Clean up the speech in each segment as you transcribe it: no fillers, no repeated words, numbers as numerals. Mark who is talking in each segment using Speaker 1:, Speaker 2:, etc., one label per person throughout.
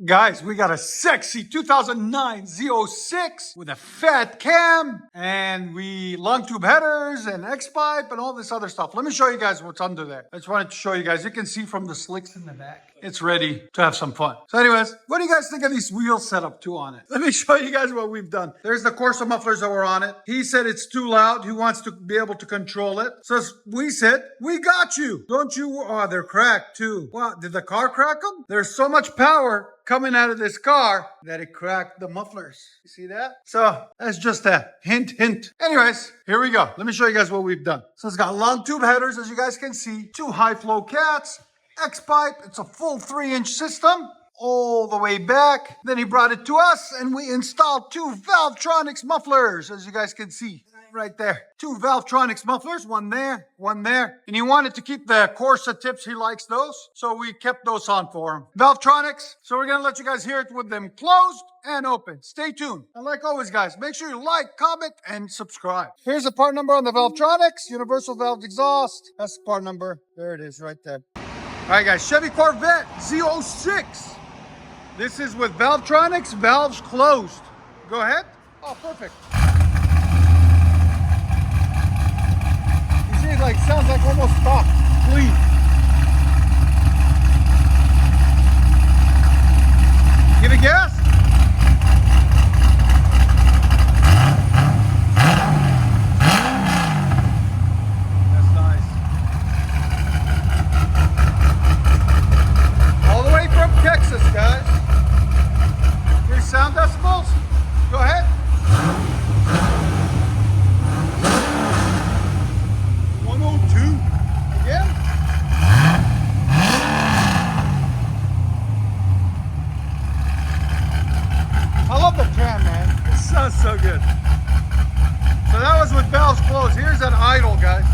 Speaker 1: Guys, we got a sexy 2009 Z06 with a fat cam and long tube headers and X-pipe and all this other stuff. Let me show you guys what's under there. I just wanted to show you guys. You can see from the slicks in the back. It's ready to have some fun. So anyways, what do you guys think of these wheels set up too on it? Let me show you guys what we've done. There's the Corsa mufflers that were on it. He said it's too loud. He wants to be able to control it. So we said, we got you. Don't you? Oh, they're cracked too. What? Did the car crack them? There's so much power coming out of this car that it cracked the mufflers. You see that? So that's just a hint, hint. Anyways, here we go. Let me show you guys what we've done. So it's got long tube headers, as you guys can see, 2 high flow cats, X-pipe. It's a full 3-inch system all the way back. Then he brought it to us and we installed 2 Valvtronic mufflers, as you guys can see. Right there. 2 Valvtronic mufflers, one there, one there. And he wanted to keep the Corsa tips. He likes those. So we kept those on for him. Valvtronics. So we're going to let you guys hear it with them closed and open. Stay tuned. And like always, guys, make sure you like, comment, and subscribe. Here's the part number on the Valvtronics. Universal valve exhaust. That's the part number. There it is right there. All right, guys. Chevy Corvette Z06. This is with Valvtronics, valves closed. Go ahead. Oh, perfect. Like sounds like almost stopped. Clean. Give it gas. That's nice. All the way from Texas, guys. Here's sound decibels. Go ahead. Sounds so good. So that was with valves closed. Here's an idle, guys.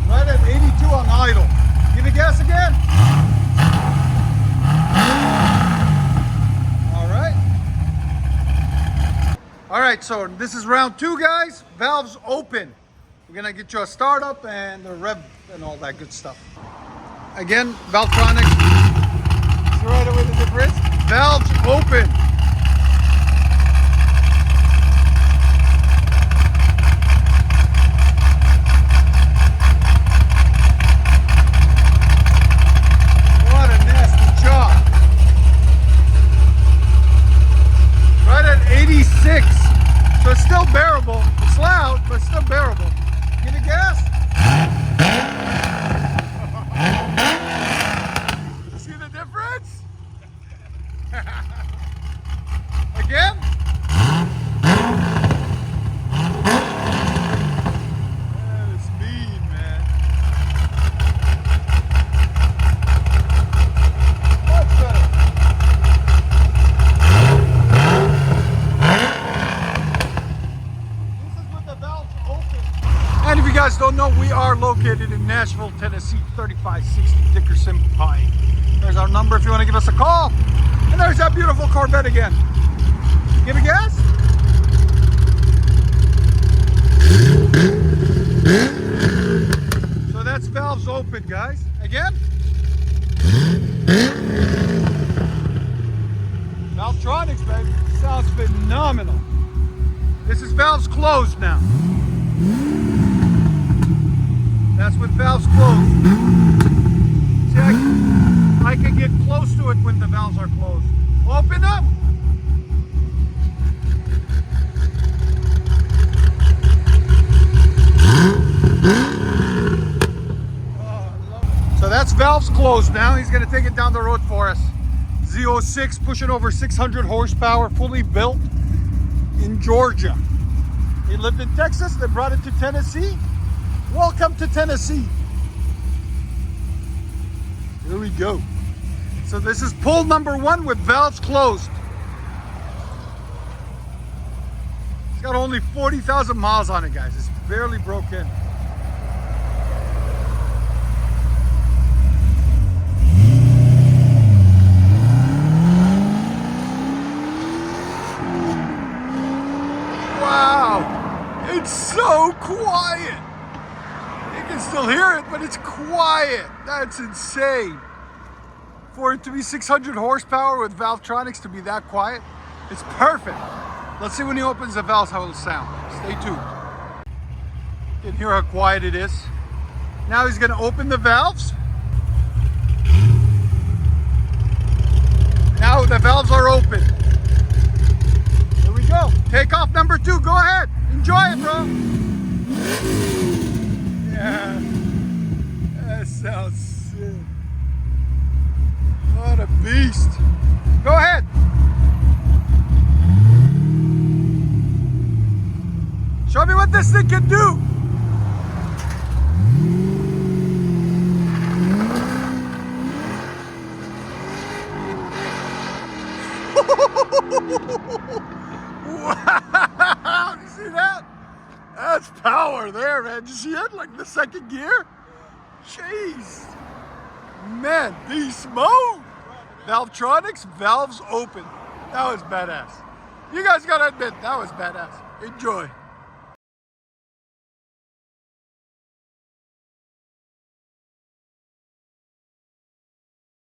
Speaker 1: Right at 82 on idle. Give it gas again. All right, so this is round 2, guys. Valves open. We're gonna get you a startup and a rev and all that good stuff. Again, Valvtronic. See right away the difference. Valves open. What a nasty job. Right at 86. So it's still bearable. It's loud, but still bearable. Give it gas. See the difference? Again? That is mean, man. Much better. This is with the valves open. And if you guys don't know, we are located in Nashville, Tennessee, 3560 Dickerson Pike. There's our number if you want to give us a call. And there's that beautiful Corvette again. Give it gas. So that's valves open, guys. Again. Valvtronics, baby. Sounds phenomenal. This is valves closed now. That's with valves closed. See, I can get close to it when the valves are closed. Open up. So that's valves closed now. He's going to take it down the road for us. Z06 pushing over 600 horsepower, fully built in Georgia. He lived in Texas. They brought it to Tennessee. Welcome to Tennessee. Here we go. So this is pull number 1 with valves closed. It's got only 40,000 miles on it, guys. It's barely broke in. Wow, it's so quiet. You can still hear it, but it's quiet. That's insane. For it to be 600 horsepower with Valvtronics to be that quiet, it's perfect. Let's see when he opens the valves how it'll sound. Stay tuned. You can hear how quiet it is. Now he's gonna open the valves. Now the valves are open. Here we go. Takeoff number 2, go ahead. Enjoy it, bro. Yeah, that sounds sick. What a beast. Go ahead. Show me what this thing can do. Wow, you see that? That's power there, man. Did you see it? Like the second gear? Jeez. Man, beast mode. Valvtronics, valves open. That was badass. You guys gotta admit, that was badass. Enjoy.